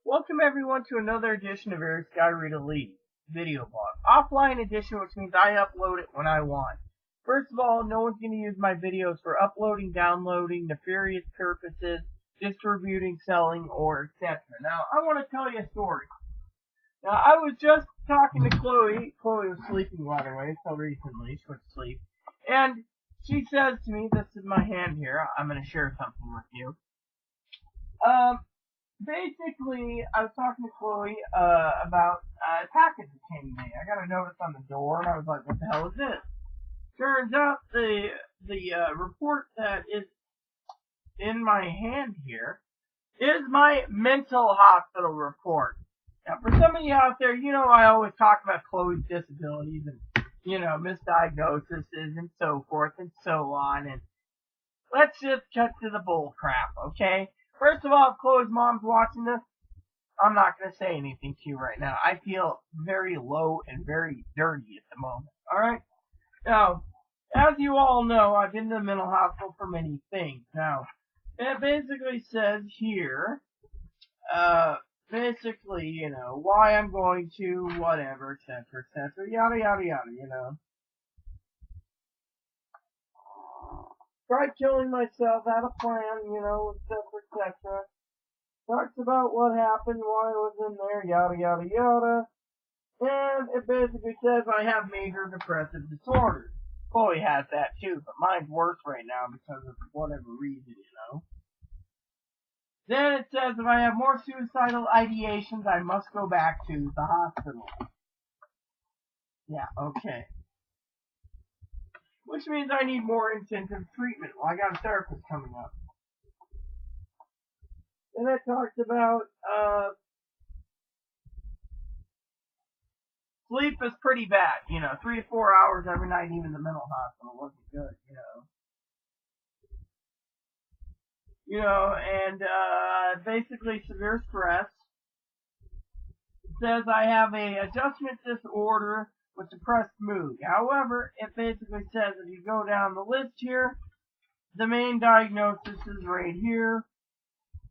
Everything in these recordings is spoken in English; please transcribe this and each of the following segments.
Welcome everyone to another edition of Eric Skyreed Elite video blog. Offline edition, which means I upload it when I want. First of all, no one's going to use my videos for uploading, downloading, nefarious purposes, distributing, selling, or etc. Now, I want to tell you a story. Now, I was just talking to Chloe. Chloe was sleeping, by the way, until recently. She went to sleep. And she says to me, this is my hand here. I'm going to share something with you. Basically, I was talking to Chloe about a package that came to me. I got a notice on the door, and I was like, what the hell is this? Turns out the report that is in my hand here is my mental hospital report. Now, for some of you out there, you know I always talk about Chloe's disabilities and, misdiagnoses and so forth and so on. And let's just cut to the bull crap, okay? First of all, if Chloe's mom's watching this, I'm not going to say anything to you right now. I feel very low and very dirty at the moment, alright? Now, as you all know, I've been to the mental hospital for many things. Now, it basically says here, why I'm going to, whatever, etc., yada, yada, yada, Tried killing myself, had a plan, etc. Talks about what happened, why I was in there, yada, yada, yada. And it basically says I have major depressive disorder. Chloe has that too, but mine's worse right now because of whatever reason, Then it says if I have more suicidal ideations, I must go back to the hospital. Yeah, okay. Which means I need more intensive treatment. Well, I got a therapist coming up. Then it talks about, sleep is pretty bad, 3 to 4 hours every night, even the mental hospital wasn't good, and, basically severe stress. It says I have a adjustment disorder with depressed mood. However, it basically says if you go down the list here, the main diagnosis is right here,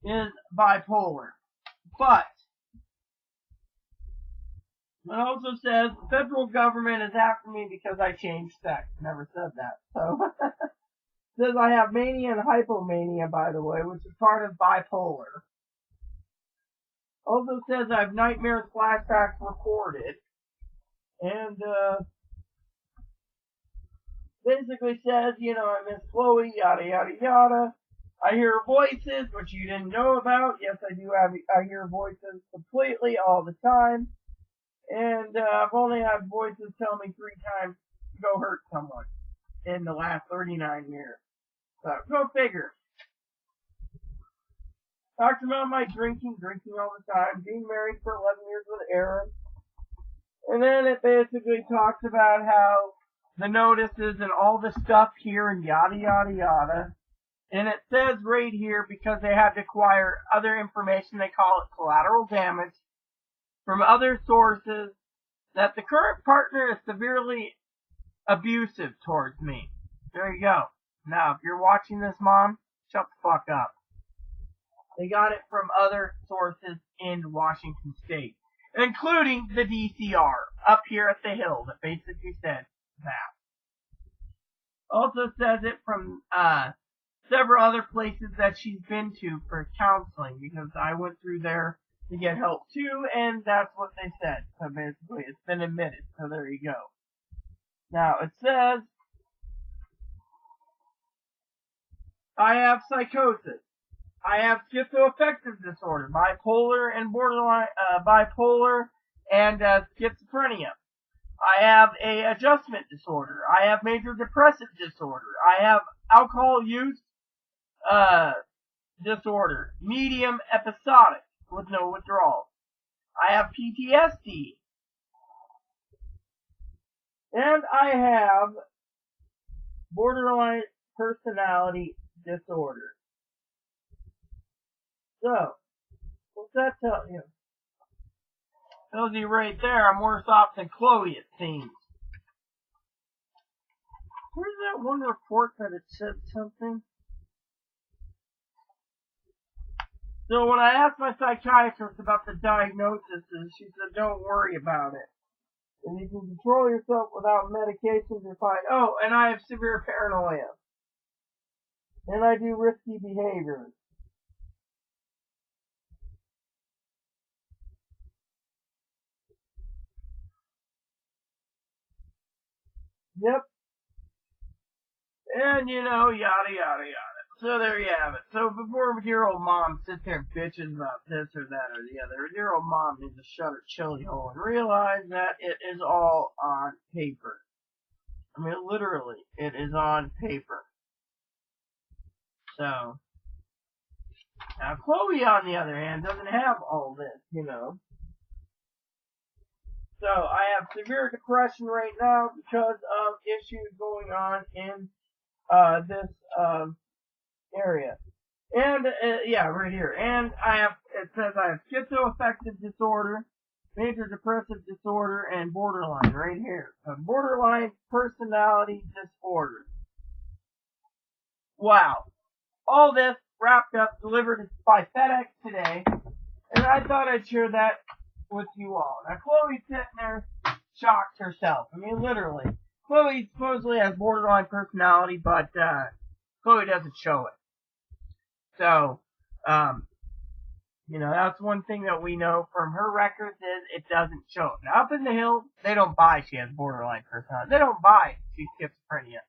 is bipolar. But it also says the federal government is after me because I changed sex. Never said that. So it says I have mania and hypomania, by the way, which is part of bipolar. Also says I have nightmares, flashbacks recorded. And basically says, I miss Chloe, yada, yada, yada. I hear voices, which you didn't know about. Yes, I do I hear voices completely all the time. And I've only had voices tell me 3 times to go hurt someone in the last 39 years. So, go figure. Talks about my drinking all the time, being married for 11 years with Aaron. And then it basically talks about how the notices and all the stuff here and yada, yada, yada. And it says right here, because they had to acquire other information, they call it collateral damage, from other sources, that the current partner is severely abusive towards me. There you go. Now, if you're watching this, Mom, shut the fuck up. They got it from other sources in Washington State, including the DCR up here at the Hill that basically said that. Also says it from several other places that she's been to for counseling, because I went through there to get help too, and that's what they said. So basically, it's been admitted. So there you go. Now, it says I have psychosis. I have schizoaffective disorder, bipolar and borderline bipolar and schizophrenia. I have a adjustment disorder. I have major depressive disorder. I have alcohol use disorder, medium episodic with no withdrawals. I have PTSD. And I have borderline personality disorder. So, what's that tell you? Tells you right there, I'm worse off than Chloe, it seems. Where's that one report that it said something? So when I asked my psychiatrist about the diagnosis, she said, don't worry about it. If you can control yourself without medications, you're fine. Oh, and I have severe paranoia. And I do risky behaviors. Yep. And, yada, yada, yada. So there you have it. So before dear old mom sits there and bitches about this or that or the other, dear old mom needs to shut her chili hole and realize that it is all on paper. I mean, literally, it is on paper. So, now Chloe, on the other hand, doesn't have all this, So I have severe depression right now because of issues going on in this area. And yeah, right here. And it says I have schizoaffective disorder, major depressive disorder, and borderline right here. Borderline personality disorder. Wow. All this wrapped up, delivered by FedEx today, and I thought I'd share that with you all. Now, Chloe's sitting there, shocked herself. I mean, literally. Chloe supposedly has borderline personality, but Chloe doesn't show it. So, that's one thing that we know from her records is it doesn't show it. Now, up in the hills, they don't buy she has borderline personality. They don't buy she's schizophrenia.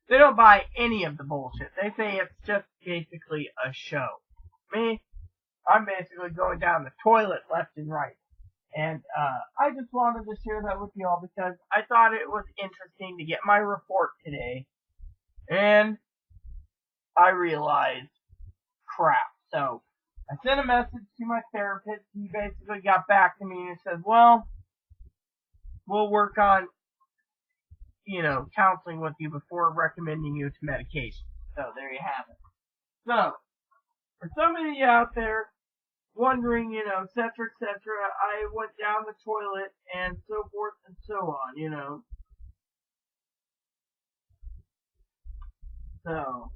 They don't buy any of the bullshit. They say it's just basically a show. Me, I'm basically going down the toilet left and right. And I just wanted to share that with y'all because I thought it was interesting to get my report today. And I realized, crap. So I sent a message to my therapist. He basically got back to me and said, well, we'll work on, counseling with you before recommending you to medication. So there you have it. So, for somebody out there wondering, et cetera, I went down the toilet and so forth and so on, So,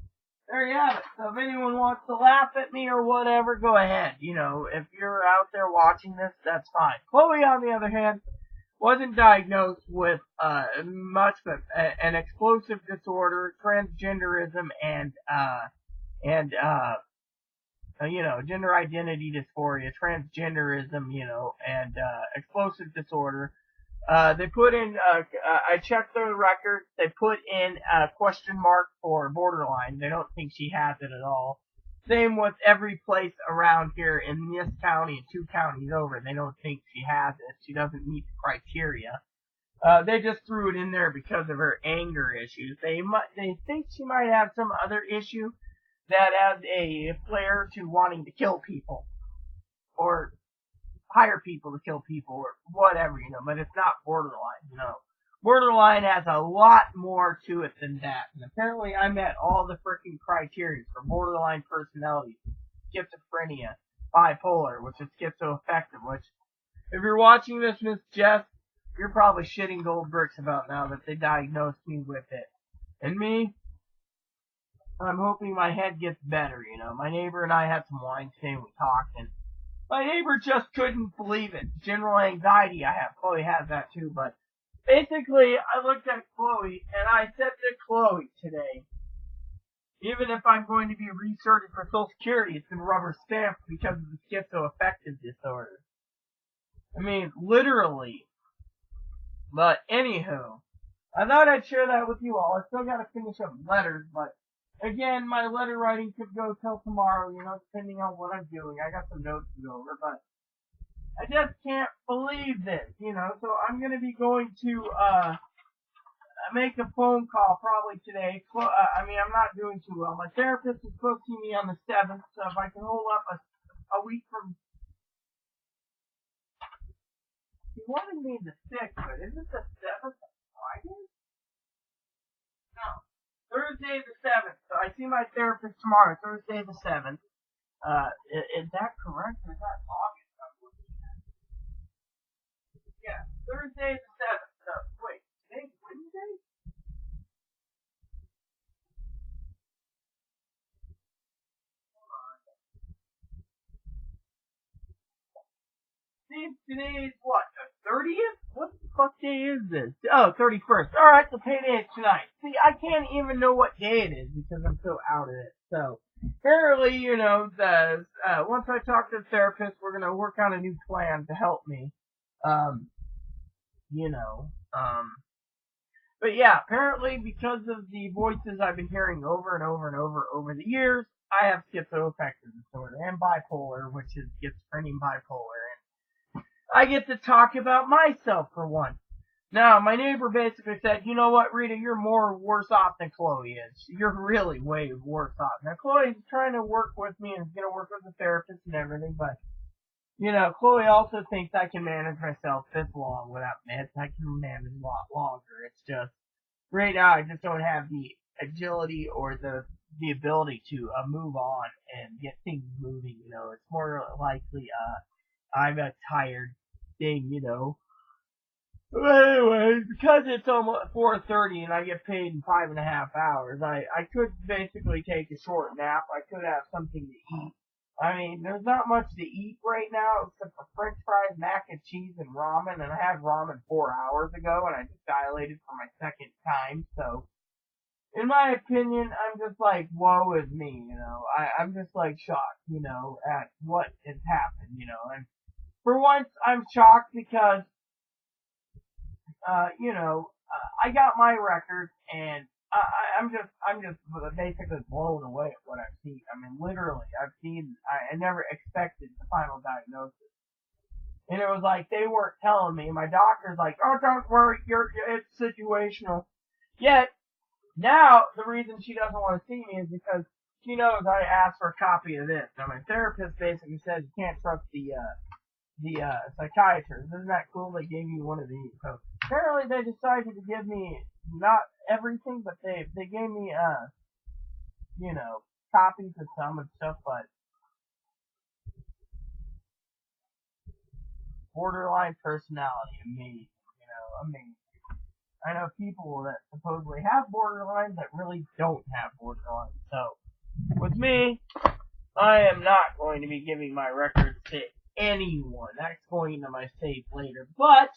there you have it. So if anyone wants to laugh at me or whatever, go ahead. If you're out there watching this, that's fine. Chloe, on the other hand, wasn't diagnosed with much, but an explosive disorder, transgenderism, and gender identity dysphoria, transgenderism, and explosive disorder. They put in, I checked their records, they put in a question mark for borderline. They don't think she has it at all. Same with every place around here in this county and 2 counties over. They don't think she has it. She doesn't meet the criteria. They just threw it in there because of her anger issues. They think she might have some other issue that adds a flair to wanting to kill people. Or hire people to kill people or whatever, but it's not borderline, Borderline has a lot more to it than that. And apparently I met all the freaking criteria for borderline personality, schizophrenia, bipolar, which is schizoaffective, which, if you're watching this, Miss Jess, you're probably shitting gold bricks about now that they diagnosed me with it. And me, I'm hoping my head gets better, My neighbor and I had some wine today and we talked, and my neighbor just couldn't believe it. General anxiety I have. Chloe has that too, but basically I looked at Chloe and I said to Chloe today, even if I'm going to be recertified for Social Security, it's been rubber stamped because of the schizoaffective disorder. I mean, literally. But anywho, I thought I'd share that with you all. I still gotta finish up letters, but again, my letter writing could go till tomorrow, depending on what I'm doing. I got some notes to go over, but I just can't believe this, so I'm gonna be going to, make a phone call probably today. I'm not doing too well. My therapist is supposed to see me on the 7th, so if I can hold up a week from, he wanted me the 6th, but isn't the 7th Friday? No. Thursday the 7th. So I see my therapist tomorrow, Thursday the 7th. Is that correct? Or is that August? Yeah, Thursday the 7th. So, wait, today's Wednesday? Hold on. today is what, the 30th? What the fuck day is this? Oh, 31st. Alright, the payday is tonight. See, I can't even know what day it is because I'm so out of it. So, apparently, once I talk to the therapist, we're gonna work on a new plan to help me. But yeah, apparently because of the voices I've been hearing over and over and over the years, I have schizoaffective disorder and bipolar, which is schizophrenia and bipolar, and I get to talk about myself for once. Now, my neighbor basically said, you know what, Rita, you're more worse off than Chloe is. You're really way worse off. Now, Chloe's trying to work with me and is going to work with the therapist and everything, but, Chloe also thinks I can manage myself this long without meds. I can manage a lot longer. It's just, right now, I just don't have the agility or the ability to move on and get things moving, It's more likely, I'm a tired thing, But anyway, because it's almost 4:30 and I get paid in 5.5 hours, I could basically take a short nap. I could have something to eat. I mean, there's not much to eat right now except for french fries, mac and cheese, and ramen, and I had ramen 4 hours ago, and I just dilated for my second time, so, in my opinion, I'm just like, woe is me, I'm just like shocked, at what has happened, and for once, I'm shocked because I got my record, and I'm just basically blown away at what I've seen. I mean, literally, I never expected the final diagnosis. And it was like, they weren't telling me. My doctor's like, oh, don't worry, it's situational. Yet, now, the reason she doesn't want to see me is because she knows I asked for a copy of this. Now, my therapist basically says you can't trust the psychiatrist. Isn't that cool? They gave me one of these. So apparently they decided to give me not everything, but they gave me copies of some and stuff, but borderline personality, amazing, amazing. I know people that supposedly have borderline that really don't have borderline. So with me, I am not going to be giving my records to anyone. That's going into my safe later. But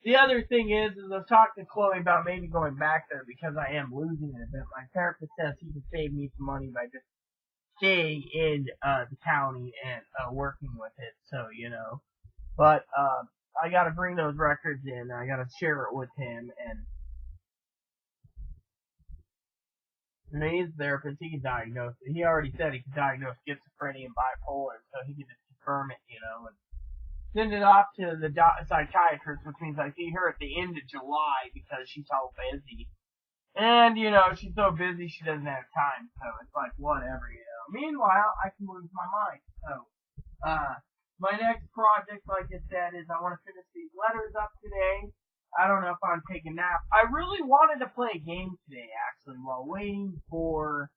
the other thing is I've talked to Chloe about maybe going back there because I am losing it a bit. My therapist says he can save me some money by just staying in the county and working with it. So, But I gotta bring those records in. I gotta share it with him, and he's a therapist. He can diagnose it. He already said he can diagnose schizophrenia and bipolar, so he can just confirm it, and send it off to the psychiatrist, which means I see her at the end of July because she's all busy. And, she's so busy she doesn't have time, so it's like, whatever, Meanwhile, I can lose my mind. So, my next project, like I said, is I want to finish these letters up today. I don't know if I'm taking a nap. I really wanted to play a game today, actually, while waiting for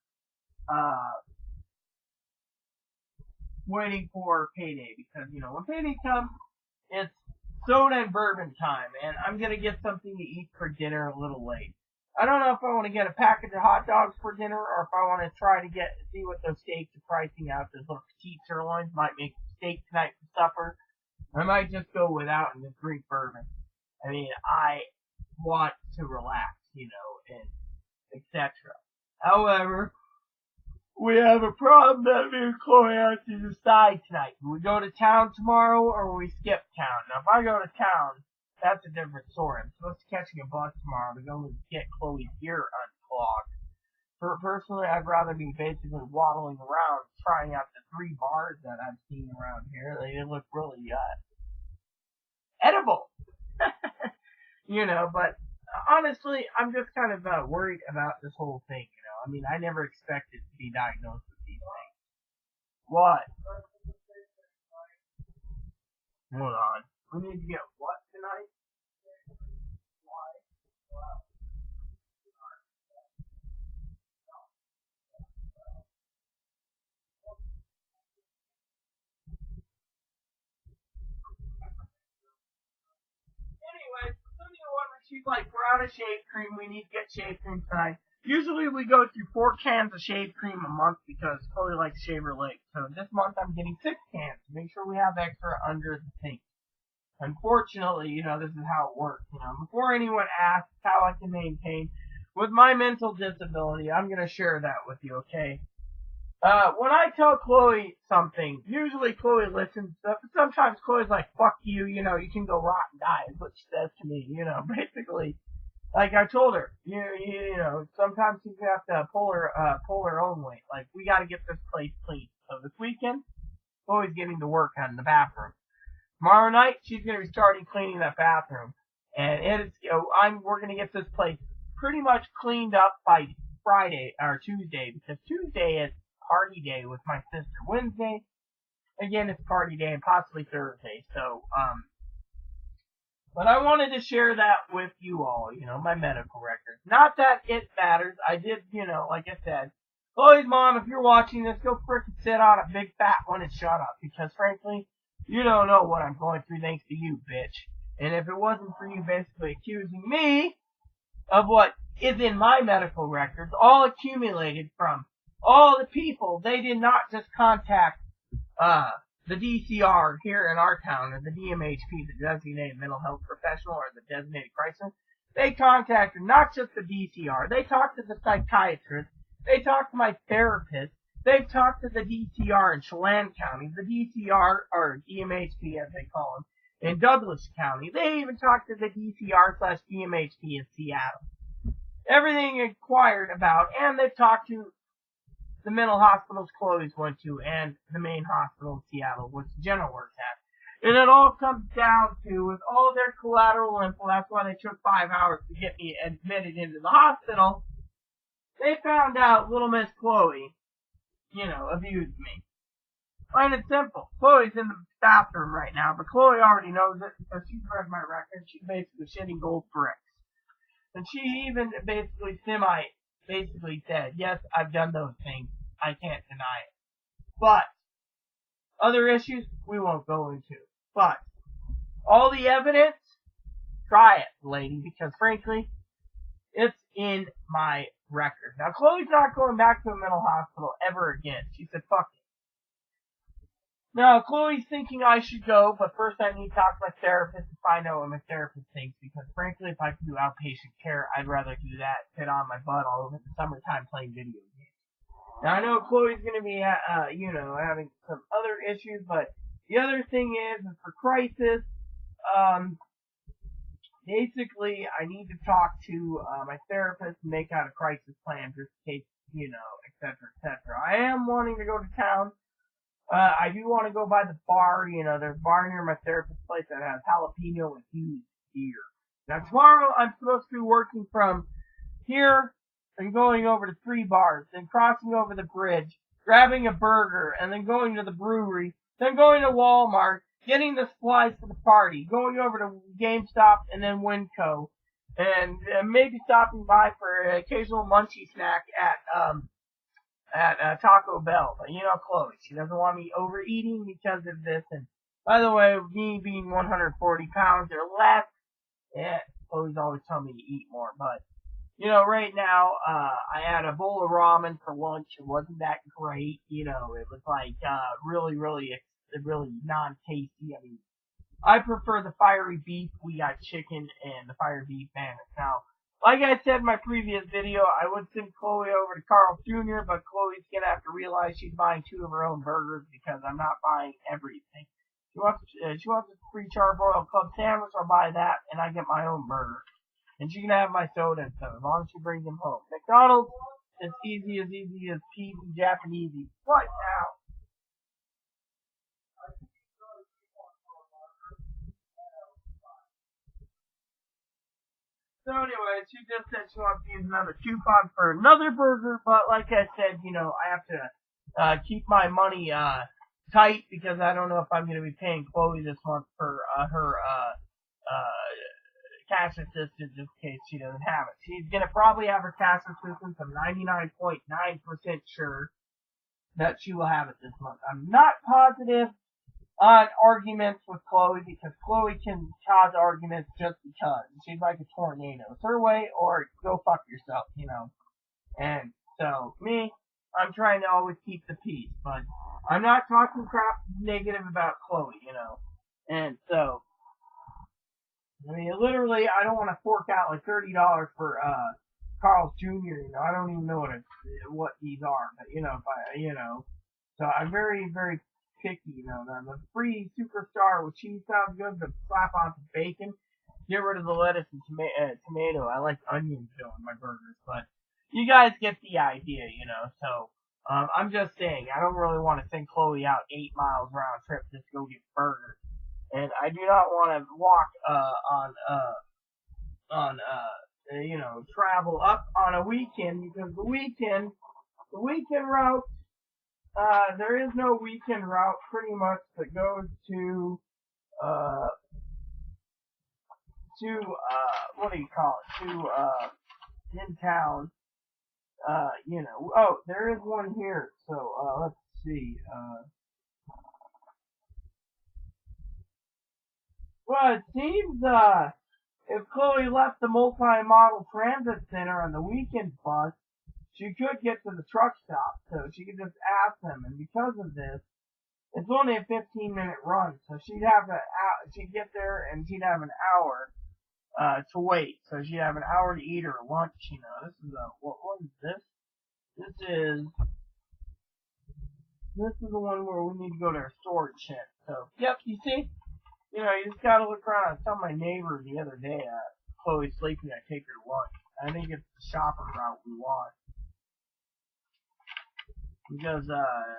payday, because, when payday comes, it's soda and bourbon time, and I'm gonna get something to eat for dinner a little late. I don't know if I want to get a package of hot dogs for dinner, or if I want to try to see what those steaks are pricing out. Those little petite sirloins might make steak tonight for supper. I might just go without and just drink bourbon. I mean, I want to relax, and etc. However, we have a problem that me and Chloe have to decide tonight. Do we go to town tomorrow, or will we skip town? Now, if I go to town, that's a different story. I'm supposed to be catching a bus tomorrow to go and get Chloe's ear unclogged. Personally, I'd rather be basically waddling around, trying out the 3 bars that I've seen around here. They look really, edible. But honestly, I'm just kind of worried about this whole thing, I mean, I never expected to be diagnosed with these things. What? Hold on. We need to get what tonight? Anyway, she's like, we're out of shave cream. We need to get shave cream tonight. Usually we go through 4 cans of shave cream a month because Chloe likes to shave her legs. So this month I'm getting 6 cans to make sure we have extra under the sink. Unfortunately, this is how it works. Before anyone asks how I can maintain with my mental disability, I'm going to share that with you, okay? When I tell Chloe something, usually Chloe listens. Sometimes Chloe's like, fuck you, you can go rot and die, is what she says to me, basically. Like I told her, sometimes she's gonna have to pull her own weight. Like, we gotta get this place clean. So this weekend, Chloe's getting to work on the bathroom. Tomorrow night, she's gonna be starting cleaning that bathroom. And we're gonna get this place pretty much cleaned up by Friday, or Tuesday, because Tuesday is party day with my sister. Wednesday, again, it's party day, and possibly Thursday. So, but I wanted to share that with you all, my medical records. Not that it matters. I did, like I said, Chloe's mom, if you're watching this, go frickin' sit on a big fat one and shut up. Because frankly, you don't know what I'm going through thanks to you, bitch. And if it wasn't for you basically accusing me of what is in my medical records, all accumulated from all the people, they did not just contact, the DCR here in our town, or the DMHP, the Designated Mental Health Professional, or the Designated Crisis. They contacted not just the DCR, they talked to the psychiatrist, they talked to my therapist, they've talked to the DCR in Chelan County, the DCR, or DMHP as they call them, in Douglas County. They even talked to the DCR/DMHP in Seattle. Everything inquired about, and they've talked to the mental hospitals Chloe's went to, and the main hospital in Seattle, which Jenna works at. And it all comes down to, with all their collateral info, that's why they took 5 hours to get me admitted into the hospital, they found out little Miss Chloe, abused me. Plain and simple. Chloe's in the bathroom right now, but Chloe already knows it because she's read my record. She's basically shitting gold bricks. And she even basically said, yes, I've done those things. I can't deny it. But other issues we won't go into. But all the evidence, try it, lady, because frankly, it's in my record. Now, Chloe's not going back to a mental hospital ever again. She said, fuck it. Now, Chloe's thinking I should go, but first I need to talk to my therapist and find out what my therapist thinks, because frankly, if I could do outpatient care, I'd rather do that, sit on my butt all over the summertime playing video games. Now, I know Chloe's gonna be, having some other issues, but the other thing is for Crisis, basically, I need to talk to, my therapist and make out a crisis plan just in case, et cetera, et cetera. I am wanting to go to town. I do want to go by the bar, there's a bar near my therapist's place that has jalapeno and huge beer. Now tomorrow I'm supposed to be working from here and going over to 3 bars, then crossing over the bridge, grabbing a burger, and then going to the brewery, then going to Walmart, getting the supplies for the party, going over to GameStop and then Winco, and maybe stopping by for an occasional munchie snack at Taco Bell. But Chloe, she doesn't want me overeating because of this. And by the way, me being 140 pounds or less, Chloe's always telling me to eat more. But right now, I had a bowl of ramen for lunch. It wasn't that great. It was like really non-tasty. I mean, I prefer the fiery beef. We got chicken and the fiery beef bandits. Now, like I said in my previous video, I would send Chloe over to Carl's Jr., but Chloe's gonna have to realize she's buying 2 of her own burgers because I'm not buying everything. She wants a free charbroiled club sandwich, I'll buy that, and I get my own burger. And she can have my soda and stuff, as long as she brings them home. McDonald's, it's easy as peasy Japanesey. What now? So anyway, she just said she wants to use another coupon for another burger, but like I said, I have to keep my money tight because I don't know if I'm going to be paying Chloe this month for her cash assistance just in case she doesn't have it. She's going to probably have her cash assistance. I'm 99.9% sure that she will have it this month. I'm not positive on arguments with Chloe because Chloe can cause arguments just because. She's like a tornado. It's her way or go fuck yourself, And so, me, I'm trying to always keep the peace, but I'm not talking crap negative about Chloe, And so, literally, I don't want to fork out like $30 for Carl's Jr. You know, I don't even know what these are, but you know, if I, you know, so I'm very, very picky. You know, the free superstar with cheese sounds good, but slap on some bacon. Get rid of the lettuce and tomato. I like onions though in my burgers, but you guys get the idea, you know. So I'm just saying, I don't really want to send Chloe out 8 miles round trip just to go get burgers, and I do not want to walk you know, travel up on a weekend, because the weekend route, there is no weekend route pretty much that goes to what do you call it, in town, you know. Oh, there is one here, so, let's see, well, it seems, if Chloe left the multi-model transit center on the weekend bus, she could get to the truck stop, so she could just ask them, and because of this, it's only a 15-minute run, so she'd get there and she'd have an hour, to wait, so she'd have an hour to eat her lunch, you know. This is what is this? This is the one where we need to go to our storage shed, so, yep, you see? You know, you just gotta look around. I was telling my neighbor the other day, Chloe's sleeping, I take her to lunch. I think it's the shopper route we want. Because,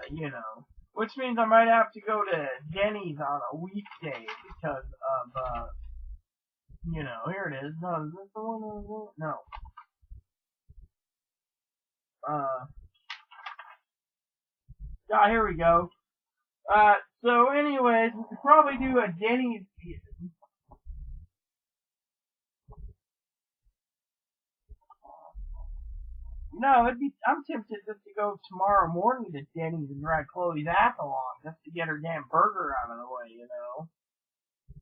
you know, which means I might have to go to Denny's on a weekday because of, you know, here it is. No, is this the one? No. Yeah, here we go. So anyways, we could probably do a Denny's. No, I'm tempted just to go tomorrow morning to Denny's and drag Chloe's ass along just to get her damn burger out of the way, you know.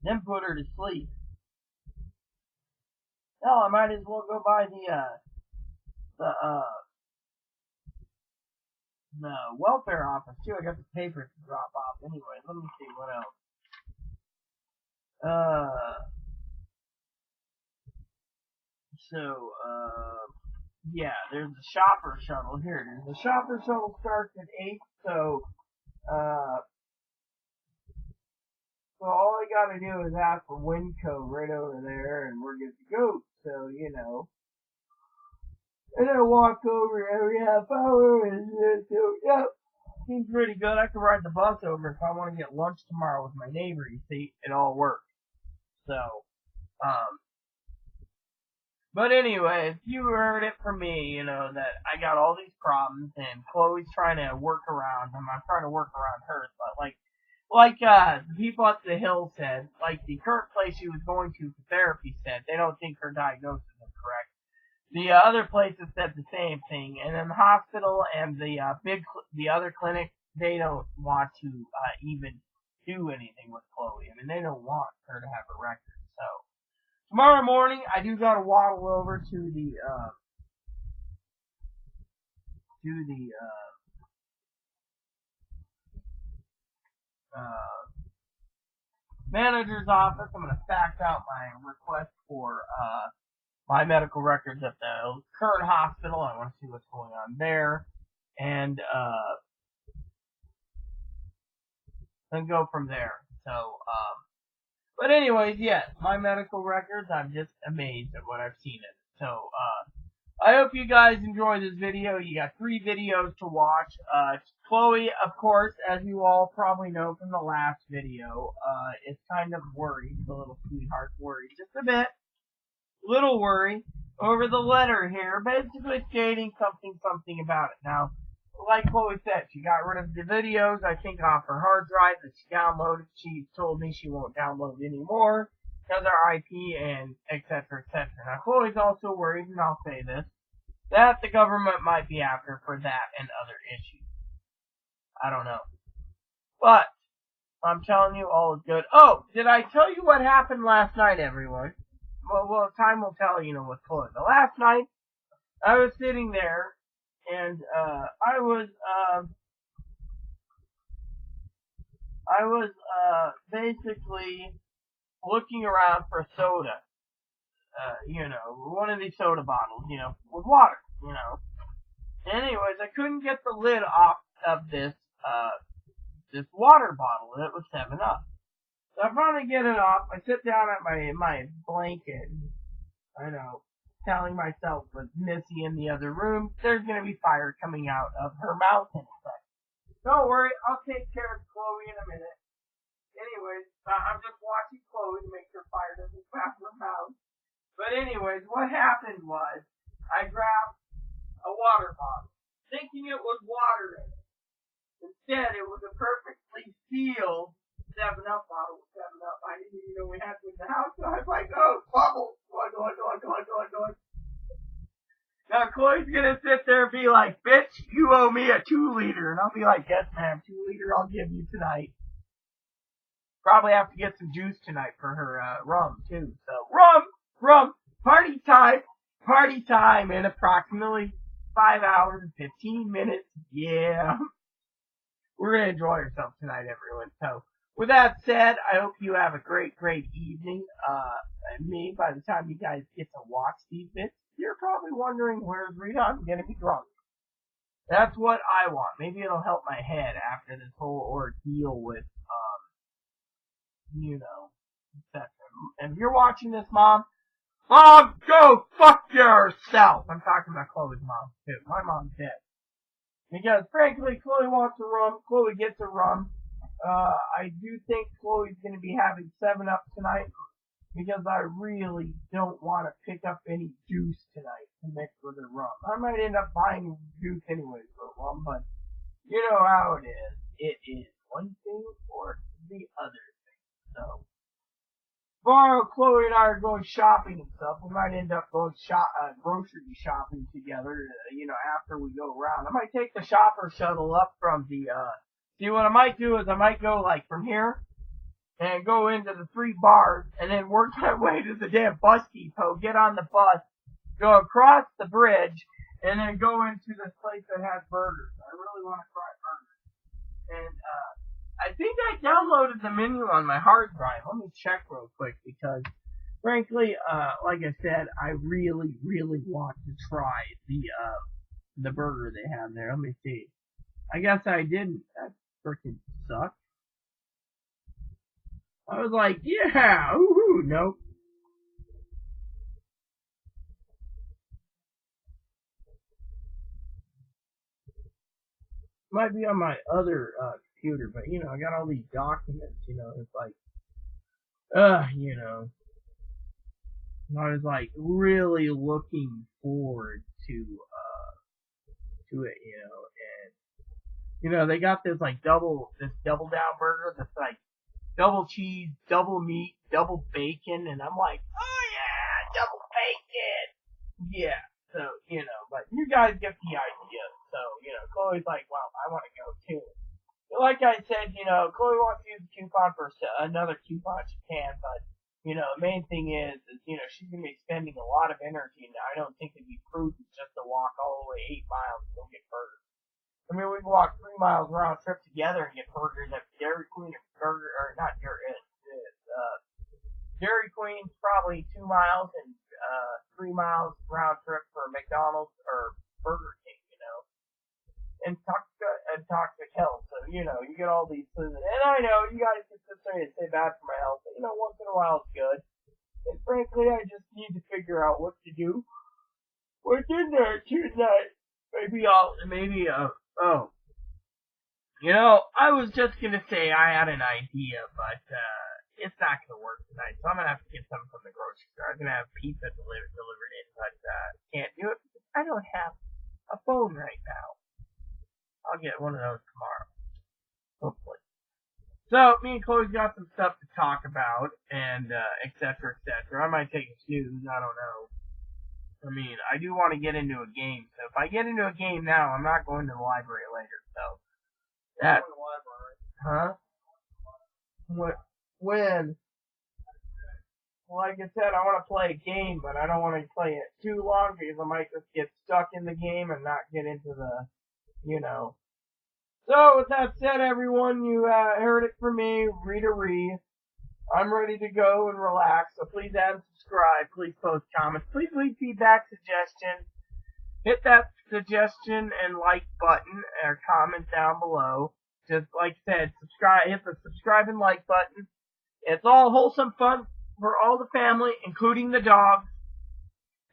Then put her to sleep. Hell, I might as well go by the welfare office too. I got the papers to drop off anyway. Let me see what else. Yeah, there's the shopper shuttle. Here it is. The shopper shuttle starts at 8, so all I gotta do is ask for Winco right over there, and we're good to go. So, you know. And then I walk over every half hour, and so, yep. Seems pretty good. I could ride the bus over if I want to get lunch tomorrow with my neighbor. You see, it all works. So, but anyway, you heard it from me, you know, that I got all these problems, and Chloe's trying to work around them. I'm trying to work around hers, but the people at the Hill said, like the current place she was going to for therapy said, they don't think her diagnosis is correct. The other places said the same thing, and then the hospital and the other clinic, they don't want to even do anything with Chloe. I mean, they don't want her to have a record. So tomorrow morning, I do gotta waddle over to the manager's office. I'm gonna fax out my request for my medical records at the current hospital. I want to see what's going on there, and then go from there. So, but anyways, yes, my medical records, I'm just amazed at what I've seen in it. So, I hope you guys enjoy this video. You got 3 videos to watch. Chloe, of course, as you all probably know from the last video, is kind of worried. The little sweetheart's worried just a bit. Little worry over the letter here, basically stating something about it. Now, like Chloe said, she got rid of the videos, I think, off her hard drive that she downloaded. She told me she won't download anymore because of her IP and etc. etc. Now, Chloe's also worried, and I'll say this, that the government might be after for that and other issues. I don't know. But I'm telling you, all is good. Oh, did I tell you what happened last night, everyone? Well, time will tell, you know, with Chloe. The last night, I was sitting there, and I was basically looking around for soda. one of these soda bottles, with water, Anyways, I couldn't get the lid off of this water bottle. It was 7-Up. So I finally get it off. I sit down at my blanket. I know, telling myself with Missy in the other room, there's gonna be fire coming out of her mouth in a second. Don't worry, I'll take care of Chloe in a minute. Anyways, I'm just watching Chloe to make sure fire doesn't come out of her mouth. But anyways, what happened was, I grabbed a water bottle, thinking it was water in it. Instead, it was a perfectly sealed 7-Up bottle with 7-Up. I didn't even know we had it in the house, so I was like, oh, bubbles! Going. Now, Chloe's gonna sit there and be like, bitch, you owe me a 2-liter. And I'll be like, yes, ma'am, 2-liter I'll give you tonight. Probably have to get some juice tonight for her rum, too. So, rum, party time in approximately 5 hours and 15 minutes. Yeah. We're going to enjoy ourselves tonight, everyone. So, with that said, I hope you have a great evening. And by the time you guys get to watch these bits, you're probably wondering, where's Rita? I'm going to be drunk. That's what I want. Maybe it'll help my head after this whole ordeal with, etc. And if you're watching this, Mom, go fuck yourself! I'm talking about Chloe's mom, too. My mom's dead. Because, frankly, Chloe wants a rum. Chloe gets a rum. I do think Chloe's going to be having 7-Up tonight. Because I really don't want to pick up any juice tonight to mix with her rum. I might end up buying juice anyways for rum, but you know how it is. It is one thing or the other thing. So, tomorrow Chloe and I are going shopping and stuff. We might end up going grocery shopping together, after we go around. I might take the shopper shuttle up from the, see what I might do is I might go from here, and go into the 3 bars, and then work my way to the damn bus depot, get on the bus, go across the bridge, and then go into this place that has burgers. I really want to try burgers. And, I think I downloaded the menu on my hard drive. Let me check real quick, because, frankly, like I said, I really want to try the burger they have there. Let me see. I guess I didn't. That freaking sucks. I was like, yeah, ooh, nope. Might be on my other computer, but I got all these documents, it's like, I was like really looking forward to it, and they got this double down burger that's like double cheese, double meat, double bacon, and I'm like, oh yeah, double bacon! Yeah, so, but you guys get the idea. So, Chloe's like, well, I want to go too. Like I said, Chloe wants to use the coupon for another coupon she can, but, the main thing is, she's going to be spending a lot of energy, and I don't think it'd be prudent just to walk all the way 8 miles to go get burgers. I mean, we can walk 3 miles round trip together and get burgers at Dairy Queen or not Dairy, Dairy Queen's probably 2 miles and 3 miles round trip for McDonald's or Burger King, and Toxic Health. So, you get all these foods. And I know you guys can sit there and say bad for my health, but once in a while it's good. And frankly, I just need to figure out what to do. What's in there tonight? I was just gonna say I had an idea, but, it's not gonna work tonight, so I'm gonna have to get something from the grocery store. I'm gonna have pizza delivered in, but, can't do it because I don't have a phone right now. I'll get one of those tomorrow. Hopefully. So, me and Chloe's got some stuff to talk about, and, et cetera, et cetera. I might take a snooze, I don't know. I mean, I do want to get into a game, so if I get into a game now, I'm not going to the library later, so. That. Huh? When? Like I said, I want to play a game, but I don't want to play it too long, because I might just get stuck in the game and not get into the, So, with that said, everyone, you heard it from me, Rita Ree. I'm ready to go and relax, so please add and subscribe. Please post comments. Please leave feedback, suggestions. Hit that suggestion and like button or comment down below. Just like I said, hit the subscribe and like button. It's all wholesome fun for all the family, including the dogs.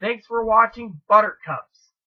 Thanks for watching Buttercups.